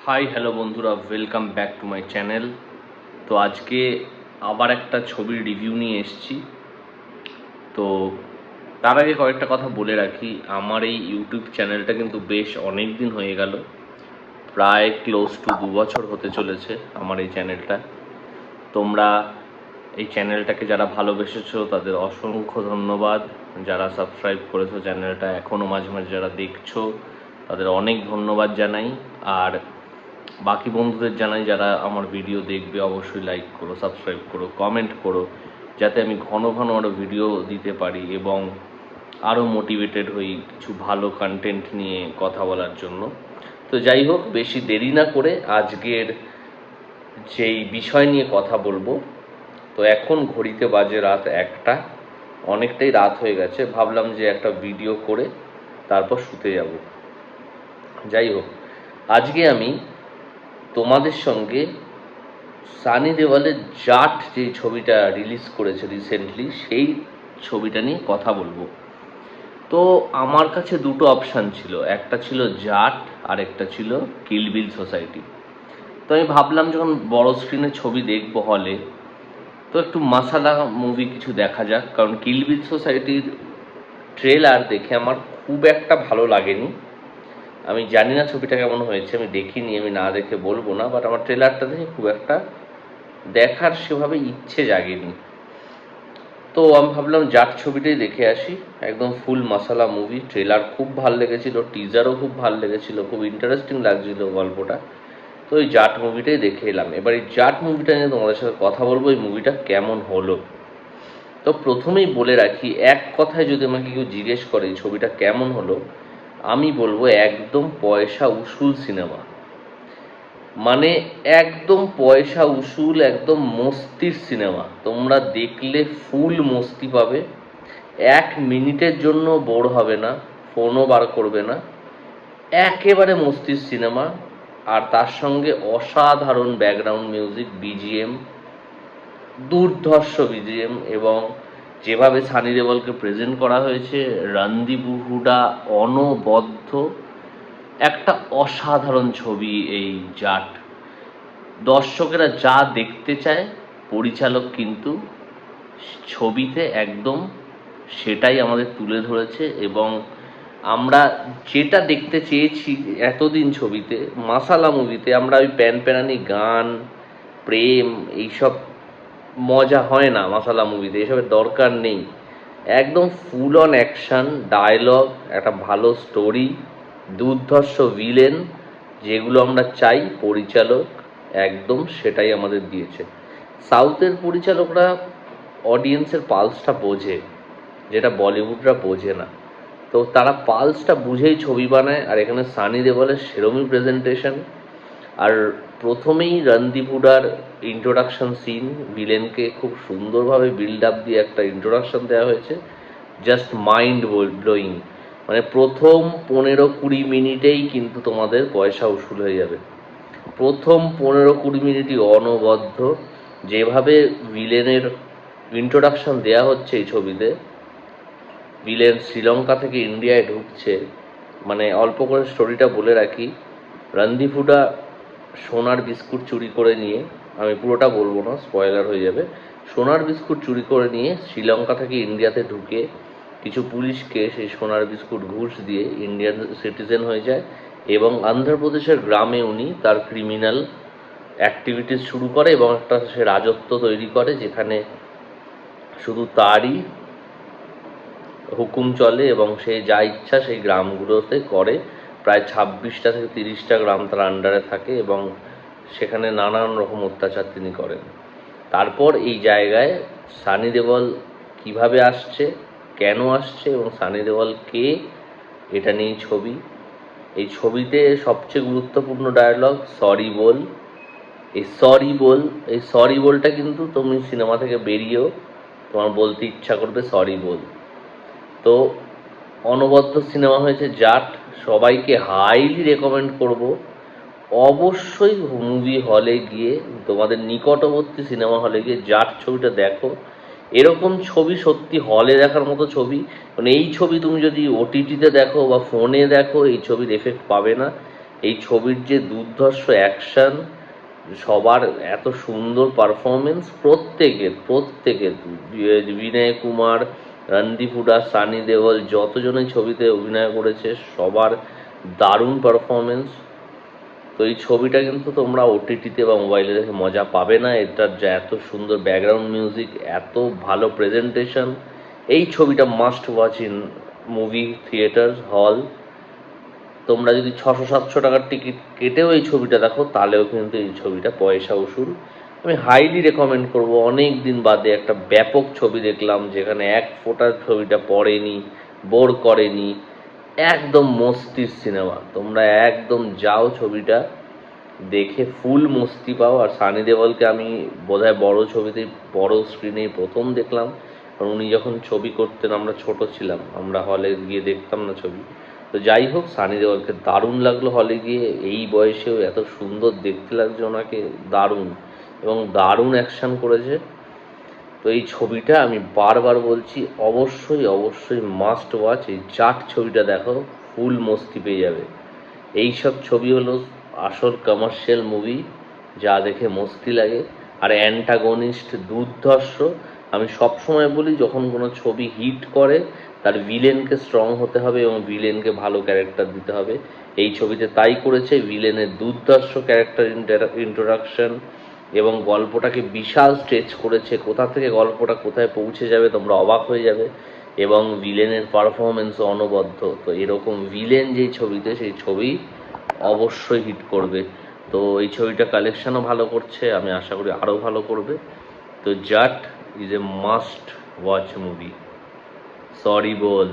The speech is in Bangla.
হাই হ্যালো বন্ধুরা, welcome back to my channel. তো আজকে আবার একটা ছবির রিভিউ নিয়ে এসেছি। তো তার আগে কয়েকটা কথা বলে রাখি, আমার এই ইউটিউব চ্যানেলটা কিন্তু বেশ অনেক দিন হয়ে গেল, প্রায় ক্লোজ টু 2 বছর হতে চলেছে আমার এই চ্যানেলটা। তোমরা এই চ্যানেলটাকে যারা ভালোবেসেছো তাদের অসংখ্য ধন্যবাদ, যারা সাবস্ক্রাইব করেছো চ্যানেলটা এখনও মাঝে মাঝে যারা দেখছো তাদের অনেক ধন্যবাদ জানাই। আর বাকি বন্ধুদের জানাই যারা আমার ভিডিও দেখবে অবশ্যই লাইক করো, সাবস্ক্রাইব করো, কমেন্ট করো, যাতে আমি ঘন ঘন আরও ভিডিও দিতে পারি এবং আরও মোটিভেটেড হই কিছু ভালো কন্টেন্ট নিয়ে কথা বলার জন্য। তো যাই হোক, বেশি দেরি না করে আজকের যেই বিষয় নিয়ে কথা বলবো, তো এখন ঘড়িতে বাজে রাত 1টা, অনেকটাই রাত হয়ে গেছে। ভাবলাম যে একটা ভিডিও করে তারপর শুতে যাব। যাই হোক, আজকে আমি তোমাদের সঙ্গে সানি দেওয়ালের জাট যে ছবিটা রিলিজ করেছে রিসেন্টলি, সেই ছবিটা নিয়ে কথা বলবো। তো আমার কাছে দুটো অপশান ছিল, একটা ছিল জাট আর একটা ছিল কিল বিল সোসাইটি। তো আমি ভাবলাম যখন বড় স্ক্রিনে ছবি দেখবো হলে, তো একটু মাসালা মুভি কিছু দেখা যাক, কারণ কিল বিল সোসাইটির ট্রেলার দেখে আমার খুব একটা ভালো লাগেনি। আমি জানি না ছবিটা কেমন হয়েছে, আমি দেখিনি, আমি না দেখে বলবো না, বাট আমার ট্রেলারটা দেখে খুব একটা দেখার সেভাবে ইচ্ছে জাগেনি। তো আমি ভাবলাম জাট ছবিটাই দেখে আসি, একদম ফুল মশালা মুভি। ট্রেলার খুব ভালো লেগেছিল, টিজারও খুব ভালো লেগেছিল, খুব ইন্টারেস্টিং লাগছিল গল্পটা। তো ওই জাট মুভিটাই দেখে এলাম। এবার এই জাট মুভিটা নিয়ে তোমাদের সাথে কথা বলবো, এই মুভিটা কেমন হলো। তো প্রথমেই বলে রাখি, এক কথায় যদি আমাকে কেউ জিজ্ঞেস করে এই ছবিটা কেমন হলো, আমি বলবো একদম পয়সা উসুল সিনেমা। মানে একদম পয়সা উসুল, একদম মস্তির সিনেমা। তোমরা দেখলে ফুল মস্তি পাবে, 1 মিনিটের জন্য বোর হবে না, ফোনও বার করবে না। একেবারে মস্তির সিনেমা। আর তার সঙ্গে অসাধারণ ব্যাকগ্রাউন্ড মিউজিক, বিজিএম, দুর্ধর্ষ বিজিএম, এবং যেভাবে সানি দেওয়ালকে প্রেজেন্ট করা হয়েছে, রণদীপ হুডা অনবদ্য একটা অসাধারণ ছবি এই জাট। দর্শকেরা যা দেখতে চায় পরিচালক কিন্তু ছবিতে একদম সেটাই আমাদের তুলে ধরেছে, এবং আমরা যেটা দেখতে চেয়েছি এতদিন ছবিতে, মাসালা মুভিতে আমরা ওই প্যানপ্যানানি গান, প্রেম, এইসব মজা হয় না মাসালা মুভিতে, এসবের দরকার নেই। একদম ফুল অন অ্যাকশান, ডায়লগ, একটা ভালো স্টোরি, দুর্ধর্ষ ভিলেন, যেগুলো আমরা চাই পরিচালক একদম সেটাই আমাদের দিয়েছে। সাউথের পরিচালকরা অডিয়েন্সের পালসটা বোঝে, যেটা বলিউডরা বোঝে না। তো তারা পালসটা বুঝেই ছবি বানায়, আর এখানে সানি দেওয়ালের সেরমই প্রেজেন্টেশন। আর প্রথমেই রণদীপ হুডার ইন্ট্রোডাকশন সিন, ভিলেনকে খুব সুন্দরভাবে বিল্ড আপ দিয়ে একটা ইন্ট্রোডাকশন দেওয়া হয়েছে, জাস্ট মাইন্ড ব্লোয়িং। মানে প্রথম 15-20 মিনিটেই কিন্তু তোমাদের পয়সা উসুল হয়ে যাবে। প্রথম 15-20 মিনিটই অনবদ্য। যেভাবে ভিলেনের ইন্ট্রোডাকশন দেওয়া হচ্ছে এই ছবিতে, ভিলেন শ্রীলঙ্কা থেকে ইন্ডিয়ায় ঢুকছে। মানে অল্প করে স্টোরিটা বলে রাখি, রণদীপ হুডা সোনার বিস্কুট চুরি করে নিয়ে, আমি পুরোটা বলবো না, স্পয়লার হয়ে যাবে। সোনার বিস্কুট চুরি করে নিয়ে শ্রীলঙ্কা থেকে ইন্ডিয়াতে ঢুকে কিছু পুলিশকে সেই সোনার বিস্কুট ঘুষ দিয়ে ইন্ডিয়ান সিটিজেন হয়ে যায়, এবং অন্ধ্রপ্রদেশের গ্রামে উনি তার ক্রিমিনাল অ্যাক্টিভিটিস শুরু করে এবং একটা সে রাজত্ব তৈরি করে, যেখানে শুধু তারই হুকুম চলে এবং সে যা ইচ্ছা সেই গ্রামগুলোতে করে। প্রায় 26টা থেকে 30টা গ্রাম তার আন্ডারে থাকে এবং সেখানে নানান রকম অত্যাচার তিনি করেন। তারপর এই জায়গায় সানি দেওয়াল কিভাবে আসছে, কেন আসছে, এবং সানি দেওয়াল কে, এটা নিয়েই ছবি। এই ছবিতে সবচেয়ে গুরুত্বপূর্ণ ডায়লগ সরি বল। এই সরি বলটা কিন্তু তুমি সিনেমা থেকে বেরিয়েও তোমার বলতে ইচ্ছা করবে সরি বল। তো অনবদ্য সিনেমা হয়েছে জাট, সবাইকে হাইলি রেকমেন্ড করব। অবশ্যই মুভি হলে গিয়ে, তোমাদের নিকটবর্তী সিনেমা হলে গিয়ে জাট ছবিটা দেখো। এরকম ছবি সত্যি হলে দেখার মতো ছবি। মানে এই ছবি তুমি যদি ওটিটিতে দেখো বা ফোনে দেখো, এই ছবির এফেক্ট পাবে না। এই ছবির যে দুর্ধর্ষ অ্যাকশন, সবার এত সুন্দর পারফরমেন্স, প্রত্যেকের বিনয় কুমার, রণদীপ হুডা, সানি দেওল, যতজন এই ছবিতে অভিনয় করেছে সবার দারুণ পারফরমেন্স। তো এই ছবিটা কিন্তু তোমরা ওটিটিতে বা মোবাইলে দেখে মজা পাবে না। এটার যা এত সুন্দর ব্যাকগ্রাউন্ড মিউজিক, এত ভালো প্রেজেন্টেশন, এই ছবিটা must watch in movie theatre হল। তোমরা যদি 600-700 টাকার টিকিট কেটেও এই ছবিটা দেখো তাহলেও কিন্তু এই ছবিটা পয়সা উসুল। আমি হাইলি রেকমেন্ড করব। অনেক দিন বাদে একটা ব্যাপক ছবি দেখলাম যেখানে এক ফোঁটা ছবিটা পড়েনি, বোর করেনি, একদম মস্তির সিনেমা। তোমরা একদম যাও ছবিটা দেখে ফুল মস্তি পাও। আর সানি দেওয়ালকে আমি বোধহয় বড় ছবিতে, বড় স্ক্রিনে প্রথম দেখলাম, কারণ উনি যখন ছবি করতেন আমরা ছোট ছিলাম, আমরা হলে গিয়ে দেখতাম না ছবি। তো যাই হোক, সানি দেওয়ালকে দারুণ লাগলো হলে গিয়ে। এই বয়সেও এত সুন্দর দেখতে লাগছে ওনাকে, দারুণ, এবং দারুণ অ্যাকশন করেছে। তো এই ছবিটা আমি বারবার বলছি, অবশ্যই মাস্ট ওয়াচ। এই জাট ছবিটা দেখো, ফুল মস্তি পেয়ে যাবে। এইসব ছবি হলো আসল কমার্শিয়াল মুভি, যা দেখে মস্তি লাগে। আর অ্যান্টাগনিস্ট দুর্ধর্ষ। আমি সবসময় বলি, যখন কোনো ছবি হিট করে তার ভিলেনকে স্ট্রং হতে হবে এবং ভিলেনকে ভালো ক্যারেক্টার দিতে হবে। এই ছবিতে তাই করেছে। ভিলেনের দুর্ধর্ষ ক্যারেক্টার ইন্ট্রোডাকশন এবং গল্পটাকে বিশাল স্ট্রেচ করেছে। কোথা থেকে গল্পটা কোথায় পৌঁছে যাবে তোমরা অবাক হয়ে যাবে। এবং ভিলেনের পারফরমেন্সও অনবদ্য। তো এরকম ভিলেন যেই ছবিতে, সেই ছবি অবশ্যই হিট করবে। তো এই ছবিটা কালেকশনও ভালো করছে, আমি আশা করি আরও ভালো করবে। তো that is a must watch movie. Sorry ball.